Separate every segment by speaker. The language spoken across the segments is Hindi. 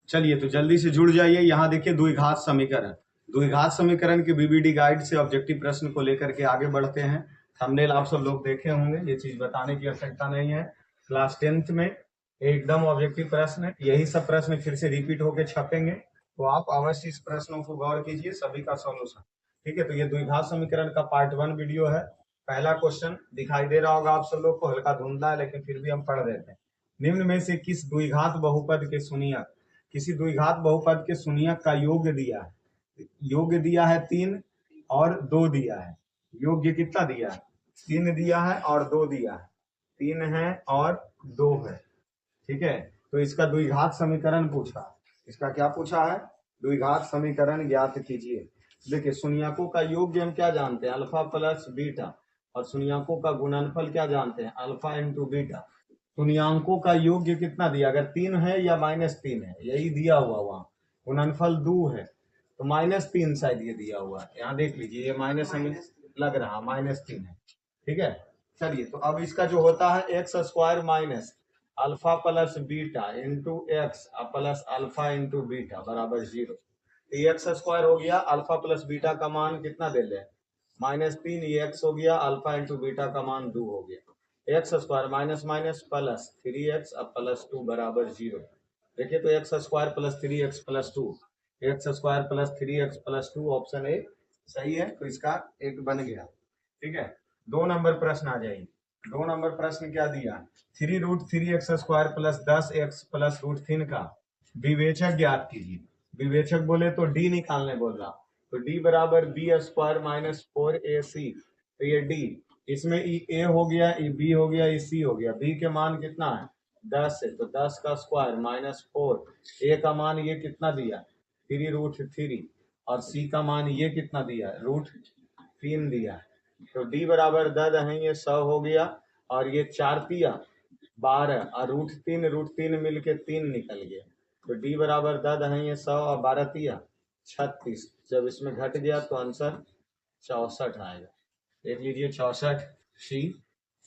Speaker 1: चलिए तो जल्दी से जुड़ जाइए। यहाँ देखिए द्विघात समीकरण, द्विघात समीकरण के बीबीडी गाइड से ऑब्जेक्टिव प्रश्न को लेकर के आगे बढ़ते हैं। थंबनेल आप सब लोग देखे होंगे, ये चीज बताने की आवश्यकता नहीं है। क्लास 10th में एकदम ऑब्जेक्टिव प्रश्न, यही सब प्रश्न फिर से रिपीट होके छपेंगे, तो आप अवश्य इस प्रश्नों को गौर कीजिए, सभी का सॉल्यूशन। ठीक है, तो ये द्विघात समीकरण का पार्ट 1 वीडियो है। पहला क्वेश्चन दिखाई दे रहा होगा आप सब लोग को, हल्का धुंधला है लेकिन फिर भी हम पढ़ देते हैं। निम्न में से किस द्विघात बहुपद के शून्यक, किसी द्विघात बहुपद के शून्यक का योग दिया है, योग दिया है 3 और 2 दिया है। योग कितना दिया है? 3 दिया है और 2 दिया है। 3 है और 2 है। ठीक है, तो इसका द्विघात समीकरण पूछा। इसका क्या पूछा है? द्विघात समीकरण ज्ञात कीजिए। देखिए शून्यकों का योग हम क्या जानते हैं? Alpha plus beta. और शून्यकों का गुणनफल क्या जानते हैं? Alpha into beta. शून्यकों का योग कितना दिया? अगर 3 है या -3 है, यही दिया हुआ वहां। गुणनफल 2 है तो -3 शायद ये दिया हुआ है। यहाँ देख लीजिए, ये माइनस हमें लग रहा -3 है। ठीक है, चलिए तो अब इसका जो होता है x square minus alpha plus beta into X plus alpha into beta बराबर 0। तो एक्स स्क्वायर हो गया, अल्फा प्लस बीटा का मान कितना दे ले? -3, ये एक्स हो गया, अल्फा इंटू बीटा का मान 2 हो गया। X square minus minus plus 3x plus 2 बराबर 0। देखिए तो x square plus 3x plus 2, x square plus 3x plus 2, option A सही है। तो इसका एक बन गया। ठीक है, 2 नंबर प्रश्न आ जाइए। 2 नंबर प्रश्न क्या दिया? 3√3x square plus 10x plus √3 का विवेचक ज्ञात कीजिए। विवेचक बोले तो डी निकालने बोल रहा, तो डी बराबर बी स्क्वायर माइनस 4ac। तो ये डी, इसमें ए हो गया, ये बी हो गया, ये सी हो गया। बी के मान कितना है? 10 है, तो 10 का स्क्वायर -4। ए का मान ये कितना दिया? 3√3। और सी का मान ये कितना दिया? √3 दिया। तो डी बराबर 10 है, ये 100 हो गया। और ये 4 तिया 12 और √3 मिलके 3 निकल गया। तो डी बराबर 10 है, ये 100 और 12 तिया 36। जब इसमें घट गया तो आंसर 64 आएगा। देख लीजिए 64 सी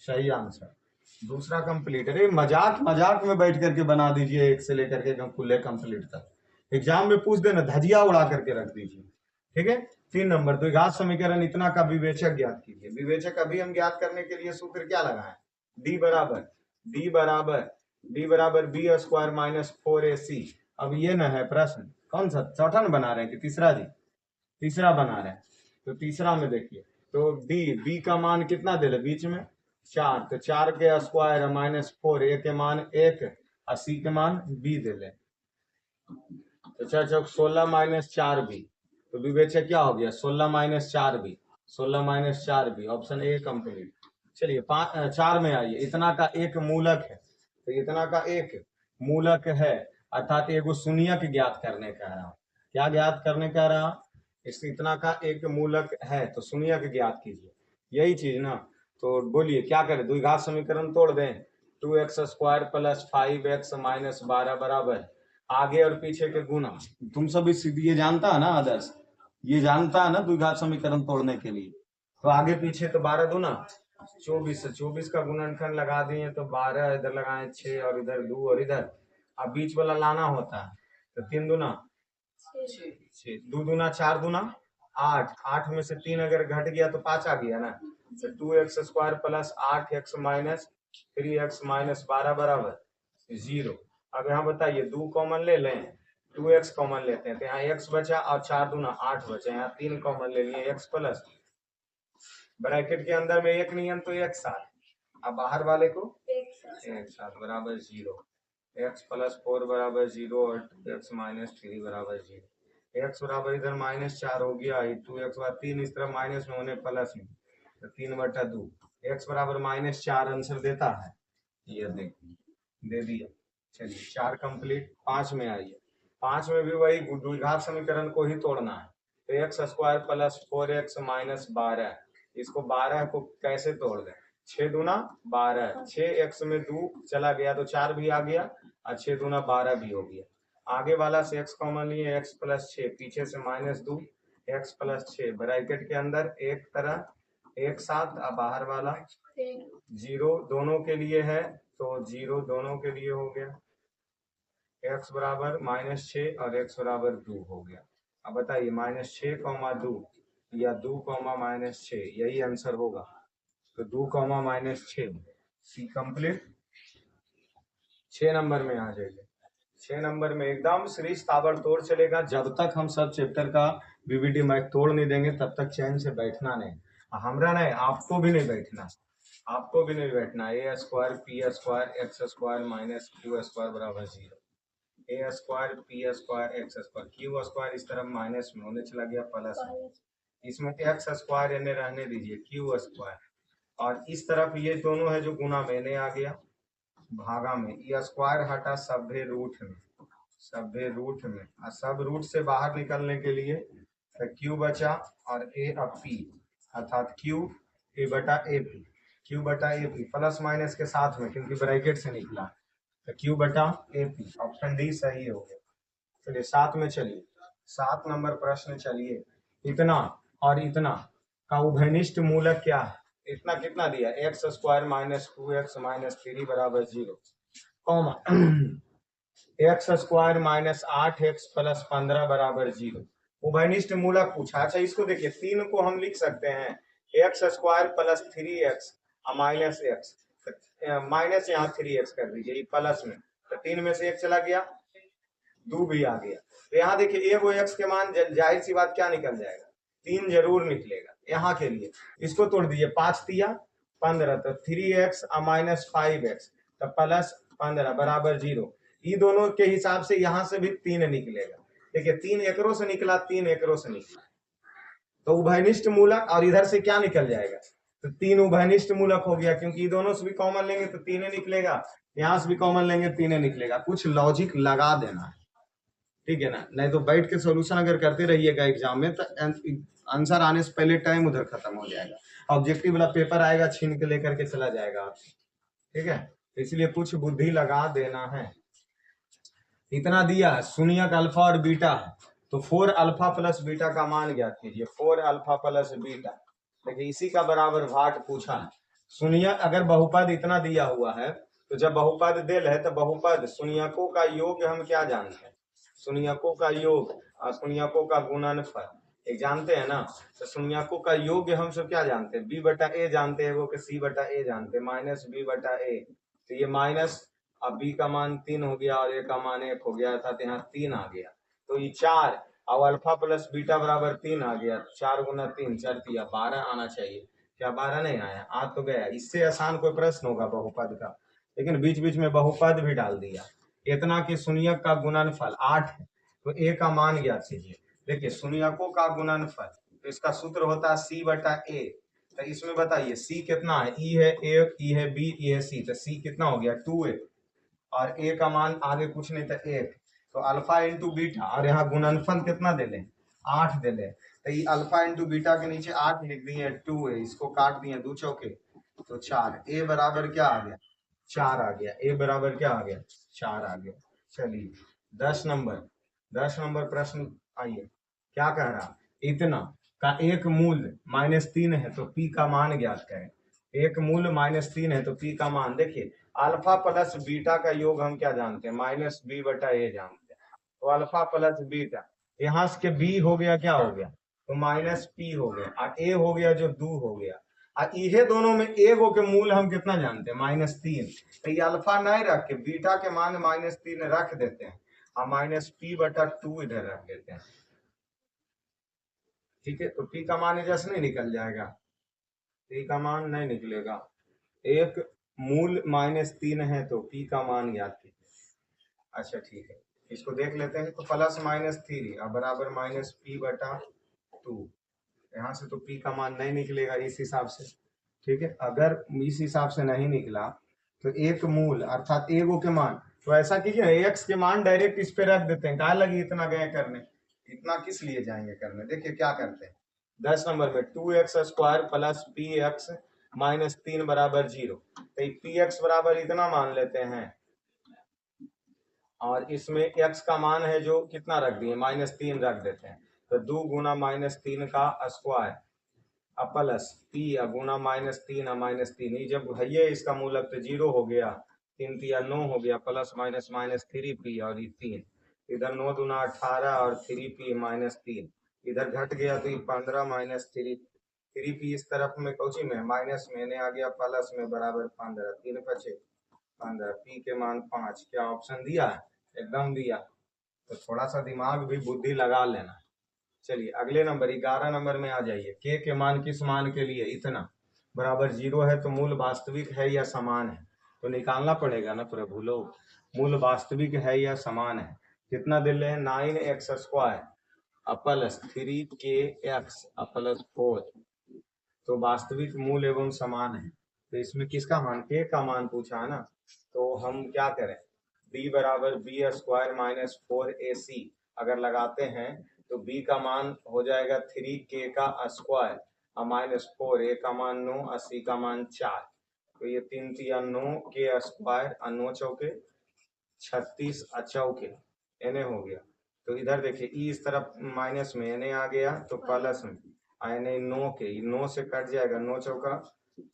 Speaker 1: सही आंसर। दूसरा कंप्लीट। अरे मजाक मजाक में बैठ करके बना दीजिए, 1 से लेकर के खुले कंप्लीट तक। एग्जाम में पूछ देना, धजिया उड़ा करके रख दीजिए। ठीक है, 3 नंबर द्विघात समीकरण इतना का विवेचक ज्ञात कीजिए। विवेचक अभी हम ज्ञात करने के लिए सूत्र क्या लगाए? डी बराबर डी बराबर बी स्क्वायर माइनस 4ac। अब ये ना है प्रश्न, कौन सा चौथा न बना रहे हैं कि तीसरा? जी तीसरा बना रहे हैं। तो तीसरा में देखिए, तो डी, बी का मान कितना दे रहे बीच में? 4, तो 4 के स्क्वायर -4, ए के मान 1 और सी के मान बी दे ले। तो 4 चौक 16 - 4 बी। तो विवेचक क्या हो गया? 16 - 4 B, 16 - 4 B, option A complete. चलिए 4 में आइए। इतना का एक मूलक है, तो इतना का एक मूलक है, अर्थात एगो शून्यक ज्ञात करने कह रहा हूं। क्या ज्ञात करने कह रहा? इस इतना का एक मूलक है तो शून्यक ज्ञात कीजिए, यही चीज ना। तो बोलिए क्या करें? द्विघात समीकरण तोड़ दें। 2x square plus 5x minus 12 बराबर आगे और पीछे के गुना। तुम सब इस ये जानता है ना आदर्श, ये जानता है ना द्विघात समीकरण तोड़ने के लिए। तो आगे पीछे तो 12 दूना 24 से 24 का गुणनखंड लगा दिए तो 12, इधर लगाए 6 और इधर 2 और इधर अब बीच वाला लाना होता है। तो 3 दूना 6, 2 दूना 4 दूना 8, 8 में से 3 अगर घट गया तो 5 आ गया ना। तो 2x square plus 8x minus 3x minus 12 बराबर 0। अब यहाँ बताइए 2 कॉमन ले लें, 2x कॉमन लेते हैं तो यहाँ x बचा और 4 दूना 8 बचा। यहाँ 3 कॉमन ले लिए, x प्लस ब्रैकेट के अंदर में 1 नियम तो 1 साथ, अब बाहर वाले को 1 साथ बराबर 0। x प्लस 4 बराबर 0 और 2x माइनस 3 बराबर 0। x बराबर इधर -4 हो गया, 2x बाद 3 इस तरफ माइनस में होने प्लस में, तो 3/2। x बराबर -4 आंसर देता है, ये देखिए दे दिया। चलिए 4 कंप्लीट। 5 में आइए। 5 में भी वही द्विघात समीकरण को ही तोड़ना है। तो x square plus 4x minus 12, इसको 12 को कैसे तोड़ दें? 6 दूना 12, 6x में 2 चला गया तो 4 भी आ गया और 6 दूना 12 भी हो गया। आगे वाला से x कॉमन लिए, x प्लस 6, पीछे से -2 x प्लस 6, ब्रैकेट के अंदर एक तरह एक साथ, अब बाहर वाला 0 दोनों के लिए है तो 0 दोनों के लिए हो गया। x बराबर -6 और x बराबर 2 हो गया। अब बताइए -6, 2 या 2, -6, यही आंसर होगा। तो 2, -6 सी कंप्लीट। 6 नंबर में आ जाइए। 6 नंबर में एकदम सीरीज ताबड़तोड़ चलेगा। जब तक हम सब चैप्टर का बीबीडी मैथ तोड़ नहीं देंगे तब तक चैन से बैठना नहीं। हमरा नहीं, आपको भी नहीं बैठना, आपको भी नहीं बैठना। A square P square X square minus Q square बराबर 0। A square P square X square Q square इस तरफ माइनस में होने चला गया प्लस में। इसमें एक्स स्क्वायर इन्हें रहने दीजिए क्यू स्क्वायर, और इस तरफ ये दोनों है जो गुना में इन्हें आ गया भागा में। ये स्क्वायर हटा सभ्य रूट में, सभ्य रूट में, और सब रूट से बाहर निकलने के लिए तो क्यू बचा और ए अब पी, अर्थात क्यू ए बटा ए पी, क्यू बटा ए पी प्लस माइनस के साथ में क्योंकि ब्रैकेट से निकला तो क्यू बटा ए पी। ऑप्शन डी सही हो गया। चलिए 7 में चलिए। 7 नंबर प्रश्न चलिए। इतना और इतना का उभयनिष्ठ मूलक क्या है? इतना कितना दिया? X square minus 2x minus 3 बराबर 0, comma x square minus 8x plus 15 बराबर 0। उभयनिष्ठ मूलक पूछा। अच्छा इसको देखिए, 3 को हम लिख सकते हैं X square plus 3x minus x, minus यहाँ 3x कर दीजिए, ये प्लस में, तो 3 में से 1 चला गया, 2 भी आ गया। तो यहाँ देखिए एक एक्स के मान जाहिर सी बात क्या निकल जाएगा? 3 जरूर निकलेगा। यहाँ के लिए इसको तोड़ दीजिए, 5 तिया 15, तो 3x माइनस 5x तो प्लस 15 बराबर 0। ये दोनों के हिसाब से यहाँ से भी 3 निकलेगा। देखिए 3 एकरों से निकला, 3 एकरों से निकला, तो उभयनिष्ठ मूलक, और इधर से क्या निकल जाएगा? तो 3 उभयनिष्ठ मूलक हो गया, क्योंकि ये दोनों से भी कॉमन लेंगे तो 3 निकलेगा, यहाँ से भी कॉमन लेंगे 3 निकलेगा। कुछ लॉजिक लगा देना है, ठीक है ना? नहीं तो बैठ के सॉल्यूशन अगर करते रहिएगा एग्जाम में तो आंसर आने से पहले टाइम उधर खत्म हो जाएगा। ऑब्जेक्टिव वाला पेपर आएगा छीन के लेकर के चला जाएगा, ठीक है? इसलिए कुछ बुद्धि लगा देना है। इतना दिया, शून्यक अल्फा और बीटा है, तो 4 अल्फा प्लस बीटा का मान ज्ञात कीजिए। 4 अल्फा प्लस बीटा, देखिए इसी का बराबर भाट पूछा है। शून्यक अगर बहुपद इतना दिया हुआ है तो जब बहुपद दिल है तो बहुपद शून्यकों का योग हम क्या जानते हैं? शून्यकों का योग और शून्यकों का गुणनफल एक जानते हैं ना। तो शून्यकों का योग हम सब क्या जानते हैं? बी बटा ए जानते हैं, वो के सी बटा ए जानते हैं, माइनस बी बटा ए। तो ये माइनस, अब बी का मान 3 हो गया और ए का मान 1 हो गया, अर्थात यहाँ 3 आ गया। तो ये 4 और अल्फा प्लस बीटा बराबर 3 आ गया। 4 गुना 3 4 तिया 12 आना चाहिए। क्या 12 नहीं आया? आ तो गया। इससे आसान कोई प्रश्न होगा बहुपद का, लेकिन बीच बीच में बहुपद भी डाल दिया। इतना कि शून्यक का गुणनफल 8 है, तो ए का मान ज्ञात कीजिए। देखिए शून्यकों का गुणनफल, तो इसका सूत्र होता है सी बटा ए। तो इसमें बताइए सी कितना है? ई है ए, ई है बी, ई है सी, तो सी कितना हो गया? 2a, और ए का मान आगे कुछ नहीं था 1, तो अल्फा इंटू बीटा, और यहाँ गुणनफल कितना दे लें? 8 दे लें। तो ये अल्फा इंटू बीटा के नीचे 8 लिख दिए, 2 है, इसको काट दिए 2 चौके तो 4। ए बराबर क्या आ गया? 4 आ गया। ए बराबर क्या आ गया? 4 आ गया। चलिए 10 नंबर प्रश्न आइए। क्या कह रहा? इतना का एक मूल -3 है तो पी का मान ज्ञात करें। एक मूल -3 है तो पी का मान, देखिए अल्फा प्लस बीटा का योग हम क्या जानते हैं? माइनस बी बटा ए जानते हैं। तो अल्फा प्लस बीटा, यहाँ से बी हो गया, क्या हो गया? तो माइनस पी हो गया, और ए हो गया जो 2 हो गया, और ये दोनों में एगो के मूल हम कितना जानते हैं? -3। तो ये अल्फा नहीं रख के बीटा के मान -3 रख देते हैं, और माइनस पी बटा 2 इधर रख देते हैं, ठीक है? तो पी का मान जैसे नहीं निकल जाएगा, पी का मान नहीं निकलेगा। एक मूल -3 है तो पी का मान ज्ञात कीजिए। अच्छा ठीक है, इसको देख लेते हैं। तो प्लस -3 और बराबर माइनस पी बटा 2, यहाँ से तो पी का मान नहीं निकलेगा इस हिसाब से, ठीक है? अगर इस हिसाब से नहीं निकला तो एक मूल अर्थात एगो के मान, तो ऐसा कीजिए एक्स के मान डायरेक्ट इस पे रख देते हैं। क्या लगी इतना गए करने, इतना किस लिए जाएंगे करने? देखिए क्या करते हैं 10 नंबर में 2x square plus P x -3 बराबर 0। तो पी एक्स बराबर इतना मान लेते हैं, और इसमें x का मान है जो कितना रख दिए? -3 रख देते हैं। तो 2 गुना -3 का स्क्वायर प्लस पी गुना -3 -3, ये जब है इसका मूलक तो 0 हो गया, 3 तिया 9 हो गया, प्लस माइनस माइनस 3p और ये 3, इधर 9 दूना 18 और 3p माइनस 3, इधर घट गया तो ये 15 माइनस 3p इस तरफ में कौची में माइनस में ने आ गया प्लस में बराबर 15, 3 बचे 15, p के मान 5। क्या ऑप्शन दिया है? एकदम दिया। तो थोड़ा सा दिमाग भी बुद्धि लगा लेना। चलिए अगले नंबर 11 नंबर में आ जाइए। के मान किस मान के लिए इतना बराबर 0 है तो मूल वास्तविक है या समान है? तो निकालना पड़ेगा ना प्रभु लोग, मूल वास्तविक है या समान है। कितना दे रहे हैं? 9x square plus 3kx plus 4, तो वास्तविक मूल एवं समान है। तो इसमें किसका मान? के का मान पूछा है ना, तो हम क्या करें? b बराबर बी स्क्वायर माइनस 4ac अगर लगाते हैं तो b का मान हो जाएगा 3k का स्क्वायर और माइनस 4, a का मान 9 और c का मान 4। तो ये 3 तिया 9 के स्क्वायर और 9 चौके 36 चौके एने हो गया। तो इधर देखिए ई इस तरफ माइनस में एने आ गया तो प्लस में एने 9 के 9 से कट जाएगा, 9 चौका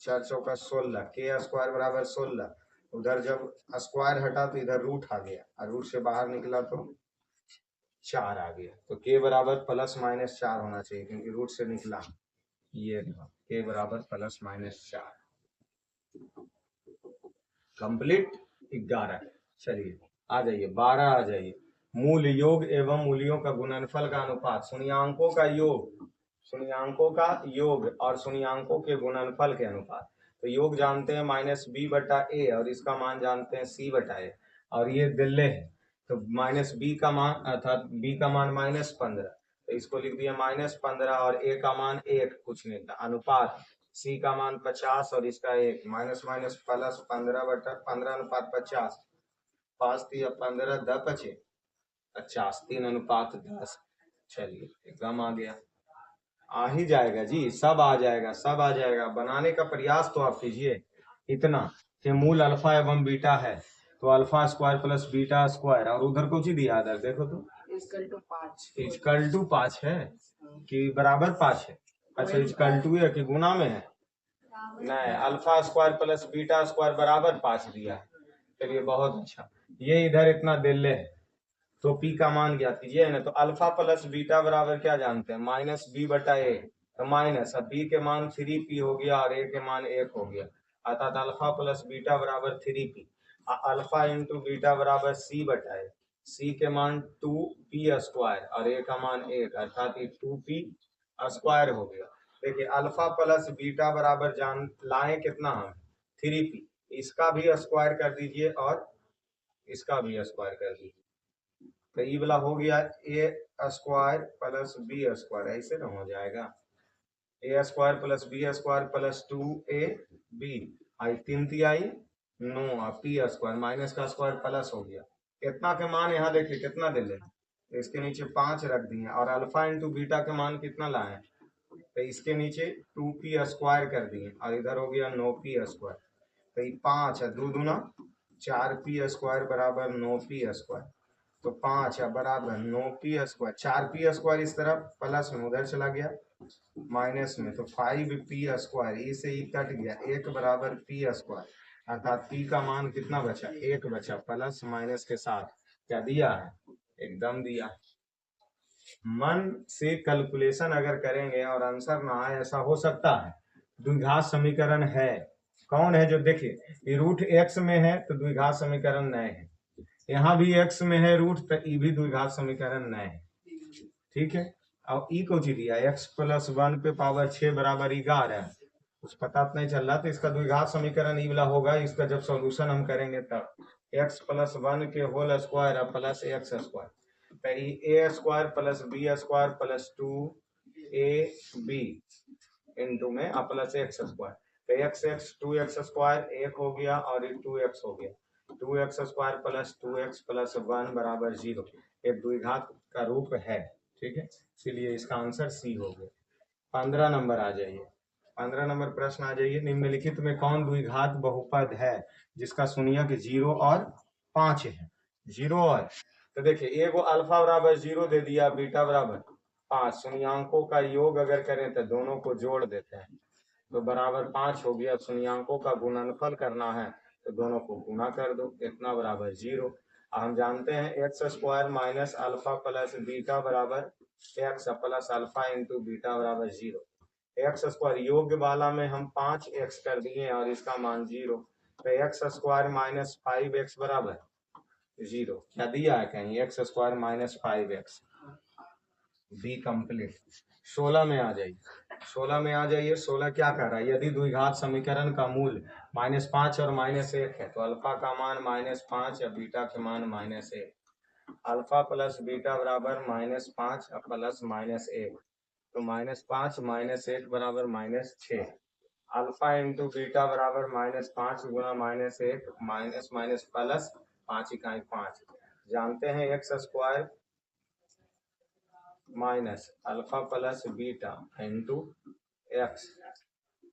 Speaker 1: 4 चौका 16, के स्क्वायर बराबर 16। उधर जब स्क्वायर हटा तो इधर रूट आ गया और रूट से बाहर निकला तो 4 आ गया। तो के बराबर प्लस माइनस 4 होना चाहिए क्योंकि रूट से निकला। ये के बराबर प्लस माइनस 4 कंप्लीट। 11 चलिए आ जाइए 12 आ जाइए। मूल योग एवं मूल्यों का गुणनफल का अनुपात, शून्यांकों का योग, शून्यांकों का योग और शून्यांकों के गुणनफल के अनुपात। तो योग जानते हैं माइनस बी बटा ए और इसका मान जानते हैं सी बटा ए, और ये दिल्ले है तो माइनस बी का मान अर्थात बी का मान -15, तो इसको लिख दिया -15 और ए का मान 1 कुछ नहीं था, अनुपात सी का मान 50 और इसका 1, माइनस माइनस प्लस 15 बटा 15 अनुपात 50, 5 या 15 10 बचे 50, 3 अनुपात 10। चलिए एकदम आ गया, आ ही जाएगा जी, सब आ जाएगा, सब आ जाएगा। बनाने का प्रयास तो आप कीजिए। इतना कि मूल अल्फा एवं बीटा है तो alpha square plus beta square, और उधर कुछ ही दिया इधर देखो तो इजकल टू 5 है कि बराबर 5 है? अच्छा इजकल टू है कि गुना में है? नहीं, alpha square plus beta square बराबर 5 दिया है। चलिए बहुत अच्छा, ये इधर इतना दिल्ले है तो p का मान ज्ञात कीजिए ना। तो अल्फा प्लस बीटा बराबर क्या जानते हैं? माइनस बी बटा ए, तो माइनस अब b के मान 3p हो गया और a के मान 1 हो गया, अर्थात अल्फा प्लस बीटा बराबर 3p। अल्फा इंटू बीटा बराबर c बटा ए, c के मान 2p स्क्वायर और a का मान 1 अर्थात ये 2p स्क्वायर हो गया। देखिए अल्फा प्लस बीटा बराबर जान लाए कितना हम 3p, इसका भी स्क्वायर कर दीजिए और इसका भी स्क्वायर कर दीजिए, तो ये वाला हो गया A square plus B square, ऐसे ना हो जाएगा A square plus B square plus 2ab, आई 3 तिहाई 9 पी स्क्वायर माइनस का स्क्वायर प्लस हो गया। कितना के मान यहाँ देखिए कितना दे ले, तो इसके नीचे 5 रख दिए और अल्फा इंटू बीटा के मान कितना लाए तो इसके नीचे 2p स्क्वायर कर दिए और इधर हो गया 9p स्क्वायर, तो ये 5 है 2 दूना 4p स्क्वायर बराबर 9p स्क्वायर, तो 5 है बराबर 9p स्क्वायर, 4p स्क्वायर इस तरफ प्लस में उधर चला गया माइनस में, तो 5p स्क्वायर ई से ई कट गया, 1 बराबर p स्क्वायर, अर्थात p का मान कितना बचा? 1 बचा, प्लस माइनस के साथ क्या दिया है? एकदम दिया। मन से कैलकुलेशन अगर करेंगे और आंसर ना आए ऐसा हो सकता है। द्विघात समीकरण है, कौन है जो देखिए ये रूट x में है तो द्विघात समीकरण नए है, यहाँ भी x में है रूट तो ई भी द्विघात समीकरण नए है। ठीक है, अब ई को जी दिया x प्लस 1 पे पावर 6 बराबर 11, कुछ पता नहीं चल रहा तो इसका द्विघात समीकरण ई वाला होगा। इसका जब सॉल्यूशन हम करेंगे तब x प्लस 1 के whole square plus x square, A square plus B square plus 2ab into में प्लस एक्स स्क्वायर, तो एक्स एक्स 2x स्क्वायर 1 हो गया और 2x हो गया, 2x square plus 2x plus 1 बराबर 0, एक द्विघात का रूप है। ठीक है, इसलिए इसका आंसर सी हो गया। 15 नंबर आ जाइए, 15 नंबर प्रश्न आ जाइए। निम्नलिखित में कौन द्विघात बहुपद है जिसका शून्यक 0 और 5 है? 0 और, तो देखिए एगो अल्फा बराबर 0 दे दिया, बीटा बराबर 5, शून्यांकों का योग अगर करें तो दोनों को जोड़ देते हैं तो बराबर 5 हो गया। शून्यांकों का गुणनफल करना है तो दोनों को गुना कर दो, इतना बराबर 0। हम जानते हैं X square minus alpha plus beta बराबर X plus alpha into beta बराबर 0। एक्स स्क्वायर योग वाला में हम 5x कर दिए और इसका मान 0, तो एक्स स्क्वायर माइनस 5x बराबर 0। क्या दिया है कहीं? X square minus 5x। B complete. 16 में आ जाइए, 16 में आ जाइए। 16 क्या कर रहा है? यदि द्विघात समीकरण का मूल -5 और -1 है तो अल्फा का मान -5 या बीटा के मान -1। अल्फा प्लस बीटा बराबर -5 प्लस -1, तो -5 -1 बराबर -6। अल्फा इंटू बीटा बराबर -5 गुना -1 माइनस माइनस प्लस 5 इकाई 5। जानते हैं X square minus alpha plus beta into X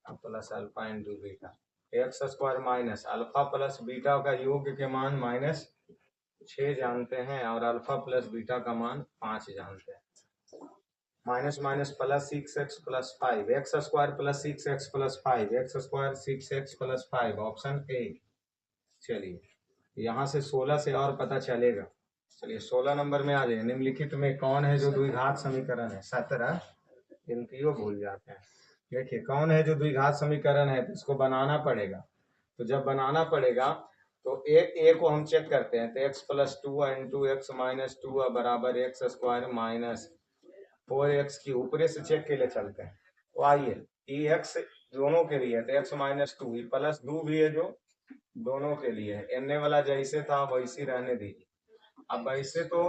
Speaker 1: plus alpha into beta. X square minus alpha plus beta का योग के मान -6 जानते हैं और अल्फा प्लस बीटा का मान 5 जानते हैं। Minus minus plus 6x plus 5, x square plus 6x plus 5, x square 6x plus 5, option A. चलिए यहाँ से 16 से और पता चलेगा। चलिए 16 नंबर में आ जाइए। निम्नलिखित में कौन है जो द्विघात समीकरण है? 17 गिनतियों भूल जाते हैं। देखिए कौन है जो द्विघात समीकरण है, तो इसको बनाना पड़ेगा। तो जब बनाना पड़ेगा तो ए को हम चेक करते हैं, तो x plus 2 into x minus 2 बराबर एक्स स्क्वायर माइनस 4x की ऊपरे से चेक के लिए चलते हैं। तो आइए ई एक्स दोनों के लिए, तो एक्स माइनस 2 प्लस 2 भी है जो दोनों के लिए है। एन वाला जैसे था वैसे रहने दीजिए। अब ऐसे तो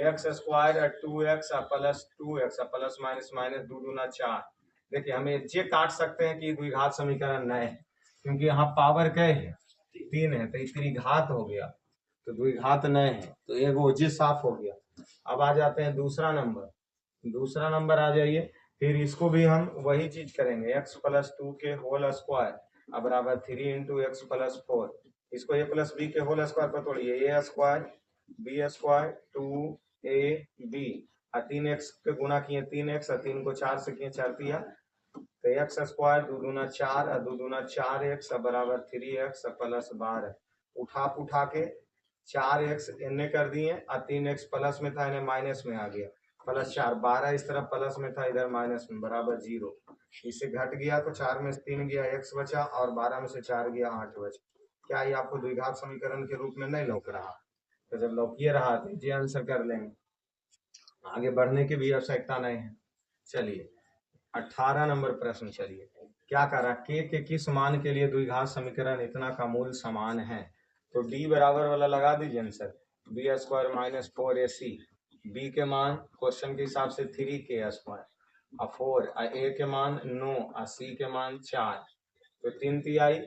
Speaker 1: x square 2x plus 2x plus minus minus 2 दूना 4। देखिए हम ये काट सकते हैं कि द्विघात समीकरण नए है, क्योंकि यहाँ पावर क्या है? 3 है, तो इतनी घात हो गया, तो द्विघात नए है, तो एक ओजे साफ हो गया। अब आ जाते हैं दूसरा नंबर। दूसरा नंबर आ जाइए, फिर इसको भी हम वही चीज करेंगे। एक्स प्लस 2 के होल स्क्वायर बराबर 3 इंटू एक्स प्लस 4। इसको ए प्लस बी के होल स्क्वायर पर तोड़िए, ए स्क्वायर बी स्क्वायर 2ab और 3x के गुना किए 3x और 3 को 4 से किए 4 तिया, तो एक्स स्क्वायर 2 दूना 4 और 2 दूना 4x बराबर 3x प्लस 12। उठा के 4x इन्हें कर दिए और 3x प्लस में था इन्हें माइनस में आ गया, प्लस 4 12 इस तरफ प्लस में था इधर माइनस में बराबर 0। इसे घट गया तो 4 में से 3 गया x बचा और 12 में से 4 गया 8 बचा। क्या ये आपको द्विघात समीकरण के रूप में नहीं लौक रहा? तो जब लौकिए रहा तो ये आंसर कर लेंगे, आगे बढ़ने की भी आवश्यकता नहीं है। चलिए 18 नंबर प्रश्न। चलिए क्या करा, के किस मान के लिए द्विघात समीकरण इतना का मूल समान है? तो डी बराबर वाला लगा दीजिए answer, B square minus 4ac। बी के मान क्वेश्चन के हिसाब से 3k स्क्वायर और 4, ए के मान 9 और सी के मान 4, तो 3 तिहाई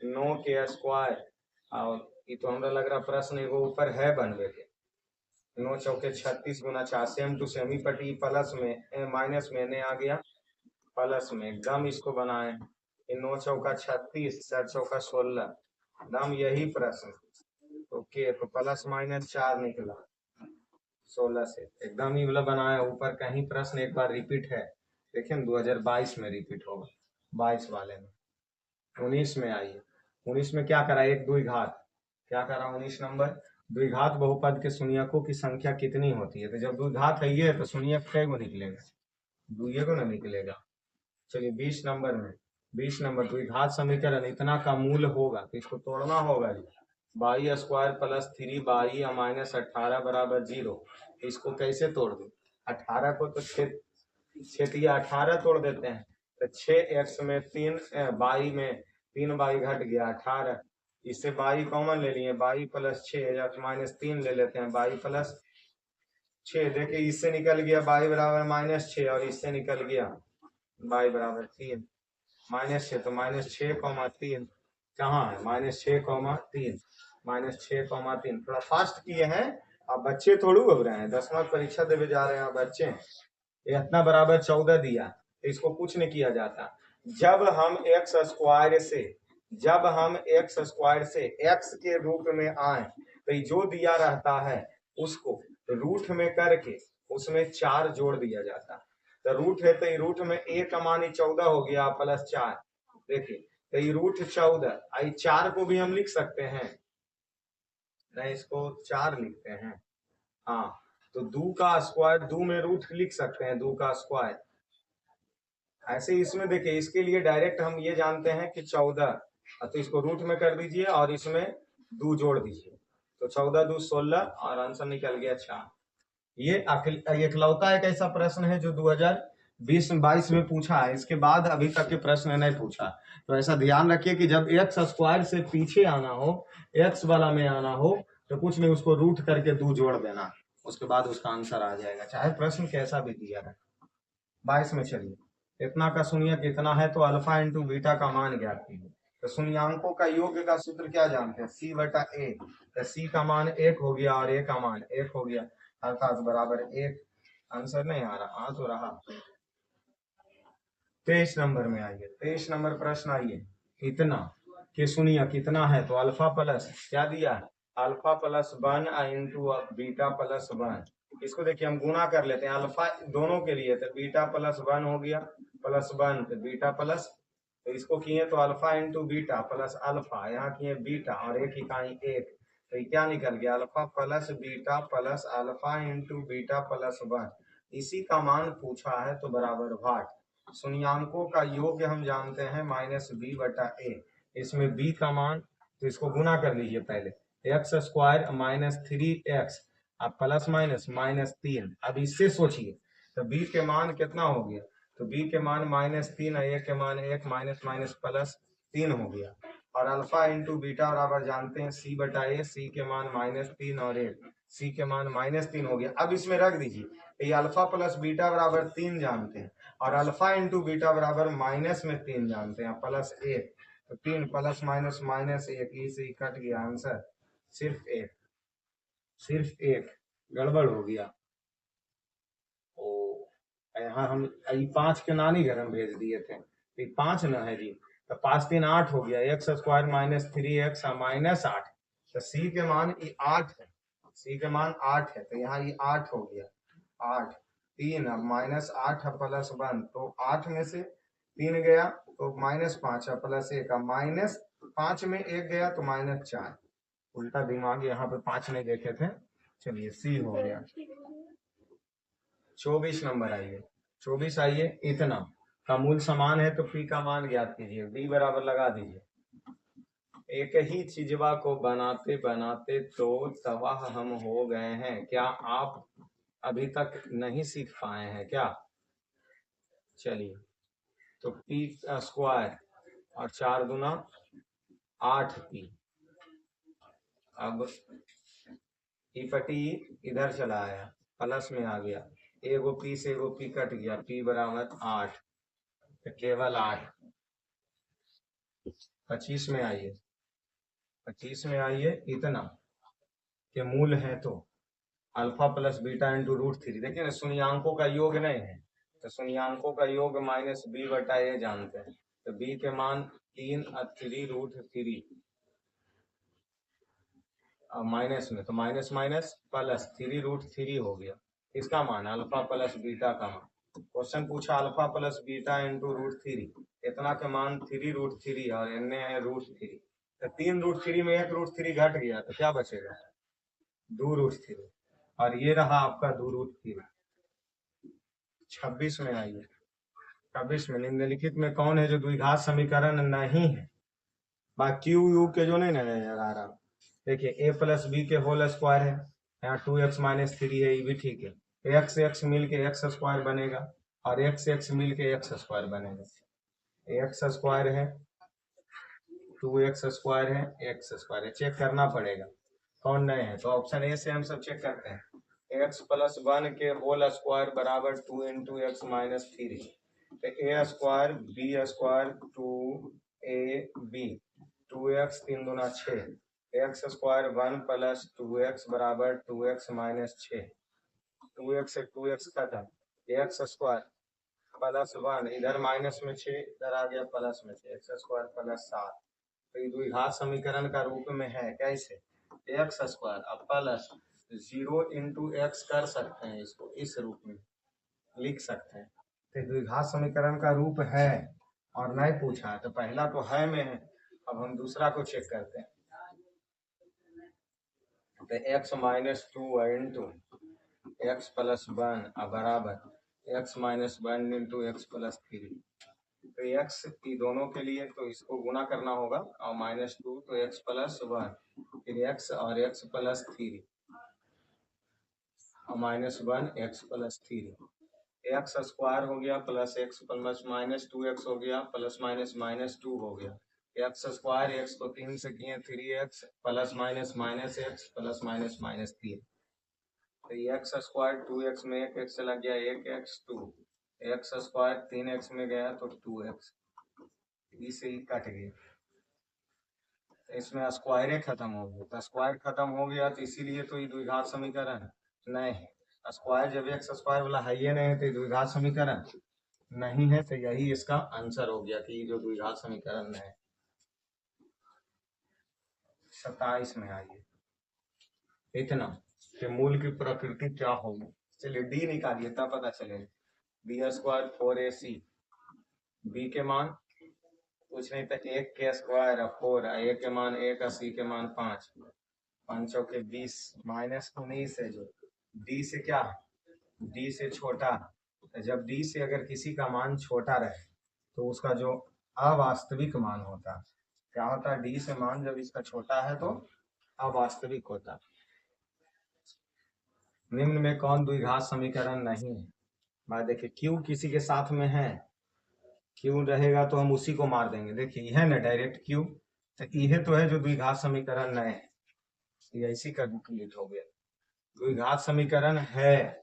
Speaker 1: 9 के स्क्वायर। और ये तो हमरा लग रहा प्रश्न एगो ऊपर है बनवे के, 9 चौके 36 गुना 4, सेम टू सेम ही पटी, प्लस में माइनस में ने आ गया प्लस में, एकदम इसको बनाए 9 चौका 36 4 चौका 16, एकदम यही प्रश्न। ओके तो प्लस माइनस 4 निकला 16 से, एकदम ही वाला बनाया। ऊपर कहीं प्रश्न एक बार रिपीट है, देखें 2022 में रिपीट होगा, 22 वाले में। 19 में आइए, 19 में क्या करा, एक द्विघात क्या करा 19 नंबर, द्विघात बहुपद के शून्यकों की संख्या कितनी होती है? तो जब द्विघात है ये तो शून्यक कै गो निकलेगा? दुइये को ना निकलेगा। चलिए 20 नंबर में, 20 नंबर द्विघात समीकरण इतना का मूल होगा तो इसको तोड़ना होगा जी, y square plus 3 y minus 18 बराबर 0। इसको कैसे तोड़ दो? 18 को तो छेदिया 18 तोड़ देते हैं, तो 6x में 3 बाई में 3 बाई घट गया 18, इससे बाई कॉमन ले लिए, बाई प्लस 6 या माइनस 3 ले लेते हैं, बाई प्लस 6। देखिए इससे निकल गया बाई बराबर -6 और इससे निकल गया बाई बराबर 3, -6 तो -6,3 कहाँ है? -6,3 -6,3। थोड़ा फास्ट किए हैं, अब बच्चे थोड़ू अब रहे हैं, 10वां परीक्षा देवे जा रहे हैं बच्चे। ये इतना बराबर 14 दिया, तो इसको कुछ नहीं किया जाता। जब हम एक्स स्क्वायर से एक्स के रूप में आए तो जो दिया रहता है उसको रूट में करके उसमें 4 जोड़ दिया जाता है। तो रूट है तो रूट में a का मान 14 हो गया प्लस 4। देखिए तो ये रूट 14, आई 4 को भी हम लिख सकते हैं, नहीं इसको 4 लिखते हैं, हाँ तो 2 का स्क्वायर, 2 में रूट लिख सकते हैं 2 का स्क्वायर। ऐसे इसमें देखिए, इसके लिए डायरेक्ट हम ये जानते हैं कि 14, तो इसको रूट में कर दीजिए और इसमें 2 जोड़ दीजिए, तो 14 2 16 और आंसर निकल गया 4। ये इकलौता एक ऐसा प्रश्न है जो 2020-22 में पूछा है, इसके बाद अभी तक के प्रश्न नहीं पूछा। तो ऐसा ध्यान रखिए कि जब एक्स स्क्वायर से पीछे आना हो, एक्स वाला में आना हो, तो कुछ नहीं, उसको रूट करके 2 जोड़ देना, उसके बाद उसका आंसर आ जाएगा, चाहे प्रश्न कैसा भी दिया है। 22 में चलिए, इतना का शून्य कितना है, तो अल्फा इंटू बीटा का मान ज्ञात कीजिए। तो शून्यांकों का योग का सूत्र क्या जानते हैं, सी बटा ए। तो सी का मान 1 हो गया और ए का मान 1 हो गया, अर्थात बराबर 1। आंसर नहीं आ रहा, आ तो रहा। 23 नंबर में आइए, 23 नंबर प्रश्न आइए, इतना कि सुनिए कितना है, तो अल्फा प्लस क्या दिया है, alpha plus 1 into beta plus 1। इसको देखिए हम गुणा कर लेते हैं, अल्फा दोनों के लिए, तो बीटा प्लस 1 हो गया, प्लस 1 तो बीटा प्लस, तो इसको किए तो alpha into beta plus alpha, यहाँ किए बीटा और एक इकाई 1, तो ये क्या निकल गया, alpha plus beta plus alpha into beta plus 1। इसी का मान पूछा है, तो बराबर वाट। शून्यांकों का योग हम जानते हैं माइनस बी बटा ए, इसमें b का मान, तो इसको गुना कर लीजिए पहले, एक्स स्क्वायर माइनस 3x, अब प्लस माइनस माइनस 3। अब इससे सोचिए, तो b के मान कितना हो गया, तो b के मान -3 है, a के मान 1, माइनस माइनस प्लस 3 हो गया, और अल्फा इंटू बीटा बराबर जानते हैं c बटा ए, c के मान -3 और 1, c के मान -3 हो गया। अब इसमें रख दीजिए, ये अल्फा प्लस बीटा बराबर 3 जानते हैं, और अल्फा इंटू बीटा बराबर माइनस में 3 जानते हैं, प्लस 1, तो 3 प्लस माइनस माइनस 1, से कट गया आंसर, सिर्फ 1, सिर्फ 1, गड़बड़ हो गया। ओ यहाँ हम 5 के नानी घर हम भेज दिए थे, 5 न है जी, तो 5 3 8 हो गया, x square minus 3x minus 8, तो सी के मान 8 है, सी के मान 8 है, तो यहाँ ये 8 हो गया, 8 3 माइनस 8 प्लस 1, तो 8 में से 3 गया तो -5 प्लस 1, -5 में 1 गया तो -4, उल्टा दिमाग, यहाँ पे 5 नहीं देखे थे। चलिए सी हो गया। 24 नंबर आइए, 24 आइए, इतना का मूल समान है तो पी का मान ज्ञात कीजिए, डी बराबर लगा दीजिए। एक ही चीजवा को बनाते बनाते तो तबाह हम हो गए हैं, क्या आप अभी तक नहीं सीख पाए हैं क्या। चलिए, तो पी स्क्वायर और 4 दूना 8p, अब ई पटी इधर चला आया, प्लस में आ गया, एगो पी से एगो पी कट गया, पी बराबर 8, तो केवल 8। 25 में आइए, 25 में आइए, इतना के मूल है तो अल्फा प्लस बीटा इंटू √3। देखिए ना, शून्यांकों का योग नहीं है, तो शून्यांकों का योग माइनस बी बटा ए जानते हैं, तो बी के मान 3 और 3√3, माइनस में तो माइनस माइनस प्लस 3√3 हो गया, इसका मान अल्फा प्लस बीटा का मान। क्वेश्चन पूछा अल्फा प्लस बीटा इंटू √3, इतना के मान 3√3 और एन है √3, तो 3√3 में 1√3 घट गया, तो क्या बचेगा, 2√3, और ये रहा आपका 2√3। 26 में आइए, 26 में निम्नलिखित में कौन है जो द्विघात समीकरण नहीं है, बाकी यू के जो नहीं नजर आ रहा। देखिए a प्लस बी के होल स्क्वायर है, यहाँ 2x माइनस 3 है, ये भी ठीक है, x x मिल के एक्स स्क्वायर बनेगा और x x मिल के एक्स स्क्वायर बनेगा, एक्स स्क्वायर है 2x स्क्वायर है एक्स स्क्वायर है, चेक करना पड़ेगा कौन नहीं है, तो ऑप्शन ए से हम सब चेक करते हैं, x प्लस 1 के होल स्क्वायर बराबर 2 इंटू एक्स माइनस 3, तो ए square B square 2ab, 2x 3 दूना 6, एक्स स्क्वायर 1 प्लस 2x बराबर 2x माइनस 6, 2x से 2x खत्म, एक्स स्क्वायर प्लस 1, इधर माइनस में 6, इधर आ गया प्लस में 6, एक्स स्क्वायर प्लस 7, तो ये द्विघात समीकरण का रूप में है, कैसे, एक्स स्क्वायर अब प्लस 0 इंटू एक्स कर सकते हैं, इसको इस रूप में लिख सकते हैं, तो द्विघात समीकरण का रूप है, और नहीं पूछा है, तो पहला तो है में है। अब हम दूसरा को चेक करते हैं। तो x minus 2 into X plus 1 बराबर x minus 1 into X plus 3। तो x की दोनों के लिए तो इसको गुना करना होगा, और माइनस 2 तो x प्लस 1, फिर x और x प्लस 3 और minus 1 x plus 3। X square हो गया plus x plus minus 2x हो गया प्लस माइनस माइनस 2 हो गया। एक्स स्क्वायर एक्स को 3 से किए 3x plus minus minus x plus minus minus 3। तो एक्स स्क्वायर 2x में एक एक्स लग गया, एक एक्स 2, एक्स स्क्वायर 3x में गया तो 2x, इसे ही कट गया। इसमें स्क्वायर खत्म हो गया, तो स्क्वायर खत्म हो गया तो इसीलिए तो ये द्विघात समीकरण नहीं है। स्क्वायर जब एक्स स्क्वायर वाला है ही नहीं तो द्विघात समीकरण नहीं है, तो यही इसका आंसर हो गया कि जो द्विघात समीकरण है। 27 में आइए, इतना कि मूल की प्रकृति क्या होगी। चलिए डी निकालिए तब पता चलेगा। बी स्क्वायर 4ac, बी के मान कुछ नहीं तो 1 के स्क्वायर 4, ए के मान 1 और सी के मान 5, 5 के 20 माइनस 19 है। जो डी से क्या है, डी से छोटा। जब डी से अगर किसी का मान छोटा रहे तो उसका जो अवास्तविक मान होता है, क्या होता है, डी से मान जब इसका छोटा है तो अवास्तविक होता है। निम्न में कौन द्विघात समीकरण नहीं है। भाई देखिए क्यू किसी के साथ में है, क्यू रहेगा तो हम उसी को मार देंगे। देखिए यह ना डायरेक्ट क्यू, तो यह तो है जो द्विघात समीकरण नहीं है, ये इसी का कंप्लीट हो गया। द्विघात समीकरण है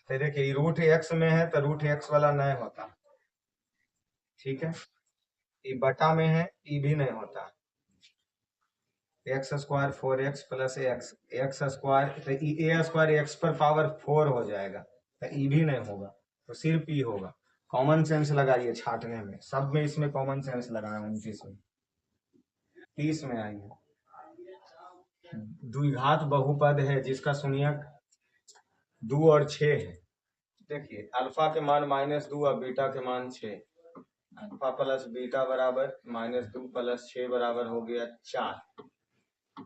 Speaker 1: तो देखिए रूट एक्स में है तो रूट एक्स वाला नहीं होता, ठीक है। ये बटा में है, ये भी नहीं होता। X square 4x plus x, x square तो ए स्क्वायर एक्स पर पावर 4 हो जाएगा, तो ई भी नहीं होगा, तो सिर्फ ई होगा। कॉमन सेंस लगाइए छाटने में, सब में इसमें कॉमन सेंस लगाया 29 में। 30 में आइए, द्विघात बहुपद है जिसका शून्यक 2 और 6 है। देखिए अल्फा के मान -2 और बीटा के मान 6, अल्फा प्लस बीटा बराबर -2 प्लस 6 बराबर हो गया 4।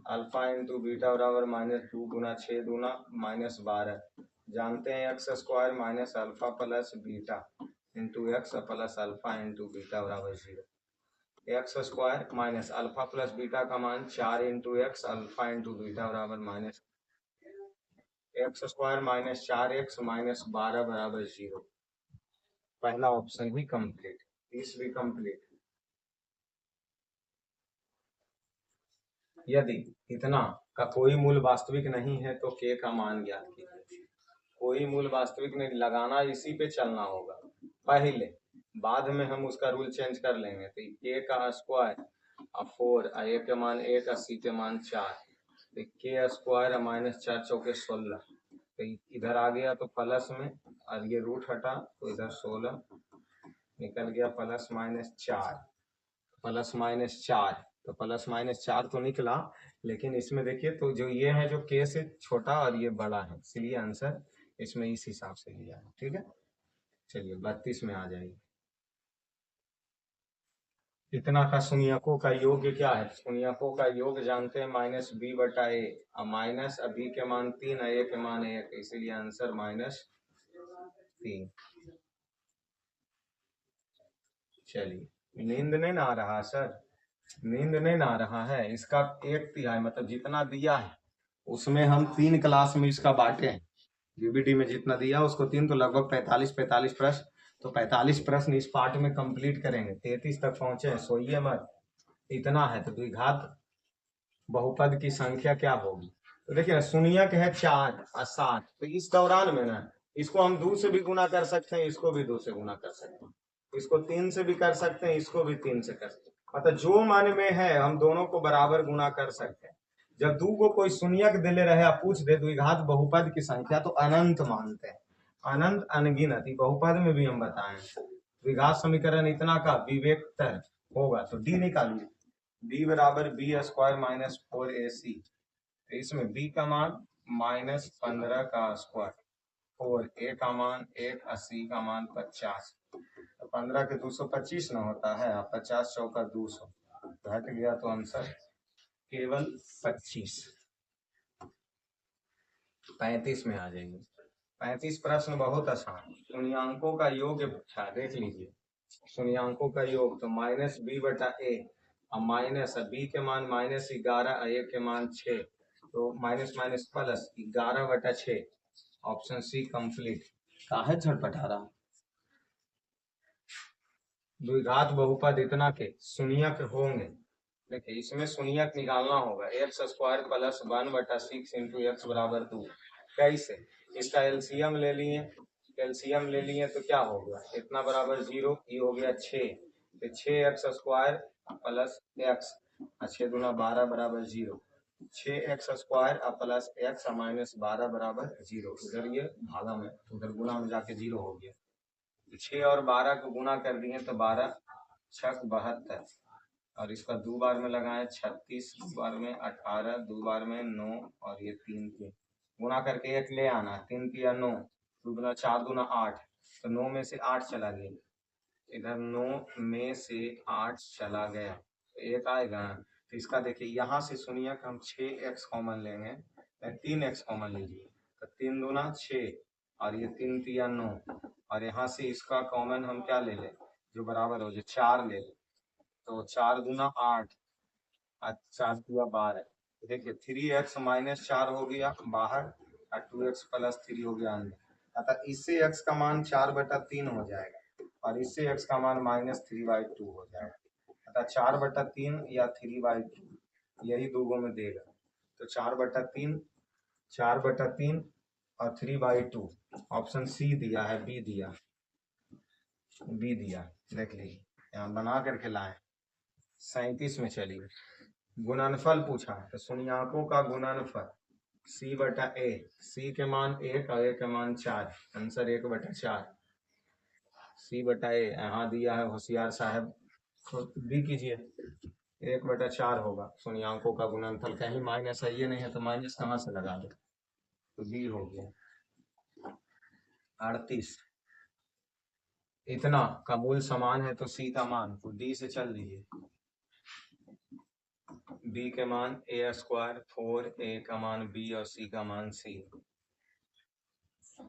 Speaker 1: अल्फा इंटू बीटा बराबर -2 गुना 6 दूना -12। जानते हैं X square minus alpha plus beta into X plus alpha into beta बराबर 0। X square minus alpha plus beta का मान 4 into X alpha into beta बराबर minus X square minus 4x minus 12 बराबर 0। पहला ऑप्शन भी कंप्लीट, 30 भी कंप्लीट। यदि इतना का कोई मूल वास्तविक नहीं है तो k का मान ज्ञात कीजिए। कोई मूल वास्तविक नहीं, लगाना इसी पे चलना होगा पहले, बाद में हम उसका रूल चेंज कर लेंगे। तो k का स्क्वायर 4, a के मान 1 और c के मान 4, तो k स्क्वायर -4 चौके 16, तो इधर आ गया तो प्लस में, और ये रूट हटा तो इधर 16 निकल गया, प्लस माइनस 4, प्लस माइनस 4, तो प्लस माइनस 4 तो निकला, लेकिन इसमें देखिए तो जो ये है जो के से छोटा और ये बड़ा है, इसलिए आंसर इसमें इस हिसाब से लिया है, ठीक है। चलिए 32 में आ जाइए। इतना का शून्यकों का योग क्या है, शून्यकों का योग जानते हैं -b/a, और माइनस b के मान 3 a के मान 1, इसीलिए आंसर -3। चलिए नींद नहीं ना आ रहा सर, नींद नहीं ना आ रहा है। इसका 1/3 मतलब जितना दिया है उसमें हम 3 क्लास में इसका बांटे हैं। बीबीडी में जितना दिया उसको 3, तो लगभग 45 प्रश्न, तो 45 प्रश्न इस पार्ट में कंप्लीट करेंगे। 33 तक पहुंचे, सोइए मत। इतना है तो द्विघात बहुपद की संख्या क्या होगी। तो देखिए शून्यक है 4 और 7, तो इस दौरान में ना इसको हम 2 से भी गुना कर सकते हैं, इसको भी 2 से गुना कर सकते हैं, इसको 3 से भी कर सकते हैं, इसको भी 3 से कर सकते हैं। मतलब जो मान में है हम दोनों को बराबर गुना कर सकते हैं। जब 2 को कोई शून्यक दिले रहे आप पूछ दे द्विघात बहुपद की संख्या, तो अनंत मानते हैं, अनंत अनगिनत। बहुपद में भी हम बताएं द्विघात समीकरण इतना का विवेकतर होगा, तो डी निकालिए। b बराबर बी स्क्वायर -4ac, इसमें b का मान -15 का स्क्वायर, और a का मान 1 और c का मान 50, 15 के 225 ना होता है, 50 चौका 200, घट गया तो आंसर केवल 25। 35 में आ जाएगी। 35 प्रश्न बहुत आसान। शून्यांकों का योग पूछा, देख लीजिए। शून्यांकों का योग तो माइनस बी बटा ए और माइनस बी के मान -11 और ए के मान 6, तो माइनस माइनस प्लस 11 बटा 6। Option C complete. काहे छटपटा रहा? द्विघात बहुपद इतना के शून्यक होंगे। देखिए इसमें शून्यक निकालना होगा। X square plus 1/6 into x बराबर 2। कैसे? इसका एलसीएम ले लिए। एलसीएम ले लिए तो क्या हो गया? इतना बराबर 0, ये हो गया 6, तो 6x स्क्वायर प्लस एक्स, 6 दूना 12 बराबर 0। 6x square plus x minus 12 बराबर 0। उधर ये भागा में, उधर गुना में जाके 0 हो गया। 6 और 12 को गुना कर दिए तो 12 6 72, और इसका 2 बार में लगाए 36, 2 बार में 18, 2 बार में 9, और ये 3 के गुना करके 1 ले आना। 3 तिया 9, 2 दूना 4 दूना 8, तो 9 में से 8 चला गया, इधर 9 में से 8 चला गया तो 1 आएगा। तो इसका देखिए यहाँ से सुनिए कि हम 6x कॉमन लेंगे, 3x कॉमन लीजिए, तो 3 दूना 6 और ये 3 तिया 9, और यहाँ से इसका कॉमन हम क्या ले लें जो बराबर हो जाए 4 ले लें, तो 4 दूना 8 और 4 तिया 12। देखिए 3x माइनस 4 हो गया बाहर और 2x प्लस 3 हो गया अंदर। अतः इससे x का मान 4/3 हो जाएगा और इससे x का मान -3/2 हो जाएगा। अतः 4/3 या 3/2 यही दोगों में देगा। तो 4/3 और 3/2 ऑप्शन सी दिया है, बी दिया, बी दिया। देख लीजिए यहाँ बना करके लाए। 37 में चलिए गुणनफल पूछा है, तो शून्यकों का गुणनफल c बटा a, c के मान 1 और a के मान 4, आंसर 1/4। c बटा a यहाँ दिया है, होशियार साहब बी कीजिए, 1/4 होगा शून्यकों का गुणनफल। कहीं माइनस है, ये नहीं है तो माइनस कहाँ से लगा दे, तो बी हो गया। 38 इतना का मूल समान है तो सी का मान, तो डी से चल दीजिए। b के मान a स्क्वायर 4, a का मान b और c का मान c,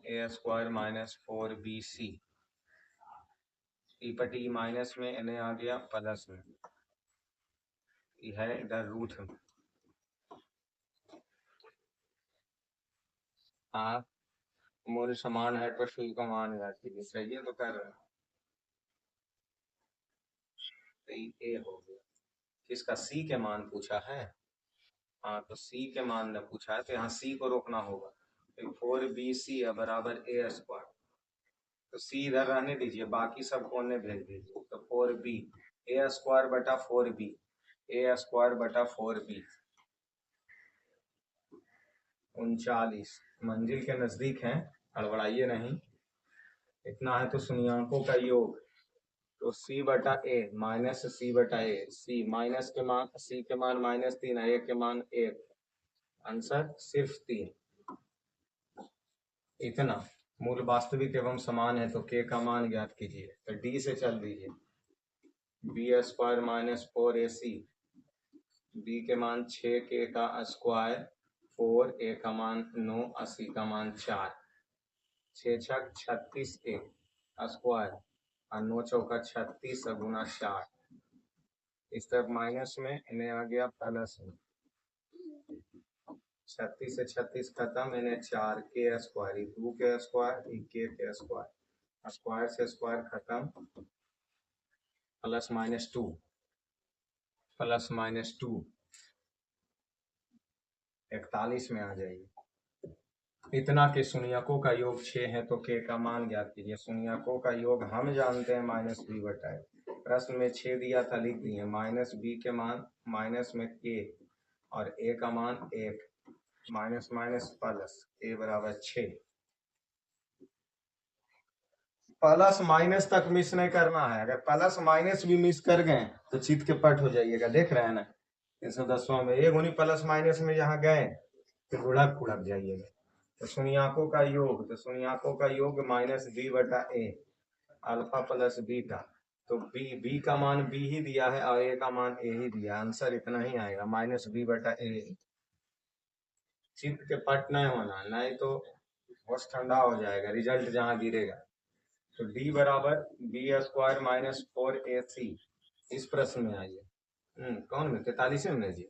Speaker 1: a square minus 4bc, ई पटी माइनस में n आ गया प्लस में, ये है इधर रूट में। हाँ मूल समान है तो सी का मान याद कीजिए, सही है तो कर रहे हैं। तो ये हो गया, किसका? सी के मान पूछा है। हाँ तो सी के मान ने पूछा है तो यहाँ सी को रोकना होगा। तो 4bc बराबर a स्क्वायर, तो सी इधर रहने दीजिए, बाकी सब को ने भेज दीजिए। तो 4b a स्क्वायर बटा 4b, a स्क्वायर बटा 4b। 39 मंजिल के नजदीक हैं, हड़बड़ाइए नहीं। इतना है तो शून्यकों का योग, तो c बटा a माइनस c बटा a, c माइनस के मान, c के मान -3 है, a के मान 1, आंसर सिर्फ 3। इतना मूल वास्तविक एवं समान है तो k का मान ज्ञात कीजिए। तो d से चल दीजिए, b square minus 4ac, b के मान 6k का स्क्वायर 4, a का मान 9, 80 का मान 4, 6 छक 36 a स्क्वायर और 9 चौका 36 गुना 4। इस तरफ माइनस में इन्हें आ गया प्लस में, 36 से 36 खत्म, इन्हें 4 के स्क्वायर, 2 के स्क्वायर, के स्क्वायर, स्क्वायर से स्क्वायर खत्म, प्लस माइनस 2, प्लस माइनस 2 41 में आ जाएगी। इतना के शून्यकों का योग 6 है तो k का मान ज्ञात कीजिए। शून्यकों का योग हम जानते हैं -b/a, प्रश्न में 6 दिया था, लिख दिए -b के मान माइनस में k और a का मान 1, माइनस माइनस प्लस, a बराबर 6। प्लस माइनस तक मिस नहीं करना है, अगर प्लस माइनस भी मिस कर गए तो चित के पट हो जाइएगा। देख रहे हैं ना 310वां में, एक गुनी प्लस माइनस में यहाँ गए तो गुड़क कुड़क जाइएगा। तो शून्यकों का योग, तो शून्यकों का योग -b/a, अल्फा प्लस बीटा, तो बी का मान बी ही दिया है और ए का मान ए ही दिया, आंसर इतना ही आएगा माइनस बी बटा ए। चित्त के पट नहीं होना, नहीं तो बहुत ठंडा हो जाएगा रिजल्ट जहां गिरेगा। तो डी बराबर बी स्क्वायर माइनस 4ac इस प्रश्न में आइए। कौन में 43 में जी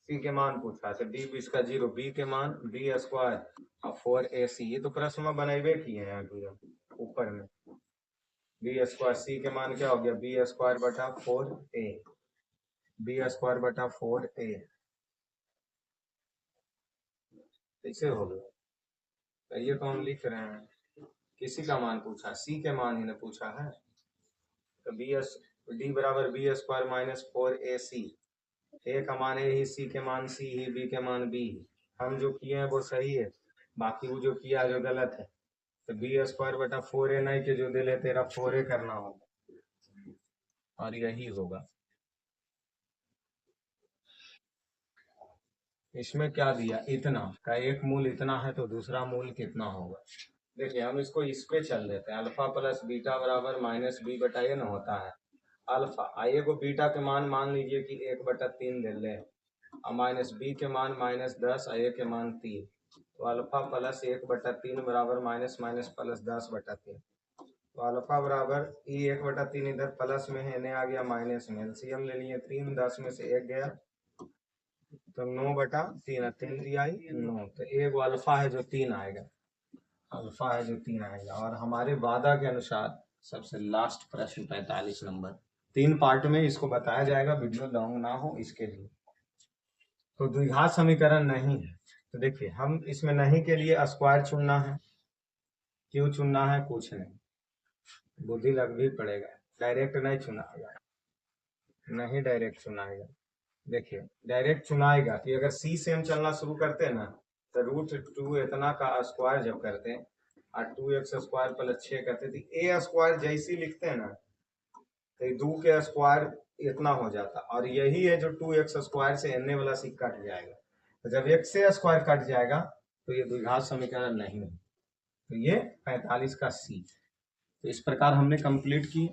Speaker 1: सी के मान पूछा था, डी इसका 0, बी के मान बी स्क्वायर और 4ac, ये तो प्रश्न में बनाइबे किए हैं ऊपर में। बी स्क्वायर सी के मान क्या हो गया, बी स्क्वायर बटा 4a, बी स्क्वायर बटा 4a कैसे हो गया। तो ये तो हम लिख रहे हैं, किसी का मान पूछा, सी के मान ही ने पूछा है। तो डी बराबर बी स्क्वायर माइनस 4ac, ए का मान ए ही, सी के मान सी ही, बी के मान बी ही। हम जो किए हैं वो सही है, बाकी वो जो किया जो गलत है। तो बी स्क्वायर बटा 4a नहीं के जो दे ले तेरा 4a करना होगा और यही होगा। इसमें क्या दिया, इतना का एक मूल इतना है तो दूसरा मूल कितना होगा। देखिए हम इसको इस पे चल देते हैं, अल्फा प्लस बीटा बराबर माइनस बी बटा ए न होता है अल्फा। आइए को बीटा के मान लीजिए कि 1/3 ले लें और माइनस बी के मान -10 और ए के मान 3, तो अल्फा प्लस 1/3 बराबर माइनस माइनस प्लस 10/3। तो अल्फा बराबर ये 1/3 इधर प्लस में है, इन्हें आ गया माइनस में, एलसीएम ले लिए 3, 10 में से 1 गया तो 9/3, 3 आई 9, तो एक अल्फा है जो 3 आएगा, अल्फा है जो 3 आएगा। और हमारे वादा के अनुसार सबसे लास्ट प्रश्न 45 नंबर, 3 पार्ट में इसको बताया जाएगा, वीडियो लॉन्ग ना हो इसके लिए। तो द्विघात समीकरण नहीं है, तो देखिए हम इसमें नहीं के लिए स्क्वायर चुनना है, क्यों चुनना है कुछ नहीं, बुद्धि लग भी पड़ेगा, डायरेक्ट नहीं चुनाएगा, नहीं डायरेक्ट चुनाएगा। देखिए डायरेक्ट चुनाएगा कि अगर सी से हम चलना शुरू करते हैं ना, तो √2 इतना का स्क्वायर जब करते हैं और 2x स्क्वायर प्लस 6 करते हैं, तो ए स्क्वायर जैसी लिखते हैं ना तो 2 के स्क्वायर इतना हो जाता, और यही है जो 2x स्क्वायर से एन वाला सी कट जाएगा। तो जब x से स्क्वायर कट जाएगा तो ये द्विघात समीकरण नहीं है, तो ये 45 का सी। तो इस प्रकार हमने कंप्लीट की,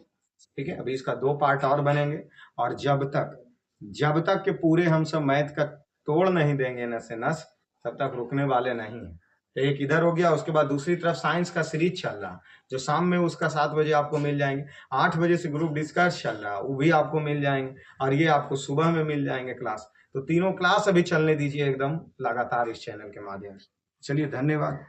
Speaker 1: ठीक है। अभी इसका 2 पार्ट और बनेंगे, और जब तक के पूरे हम सब मैथ का तोड़ नहीं देंगे नस से नस, तब तक रुकने वाले नहीं हैं। तो एक इधर हो गया, उसके बाद दूसरी तरफ साइंस का सीरीज चल रहा, जो शाम में उसका 7 बजे आपको मिल जाएंगे, 8 बजे से ग्रुप डिस्कस चल रहा, वो भी आपको मिल जाएंगे, और ये आपको सुबह में मिल जाएंगे क्लास। तो तीनों क्लास अभी चलने दीजिए एकदम लगातार इस चैनल के माध्यम से। चलिए धन्यवाद।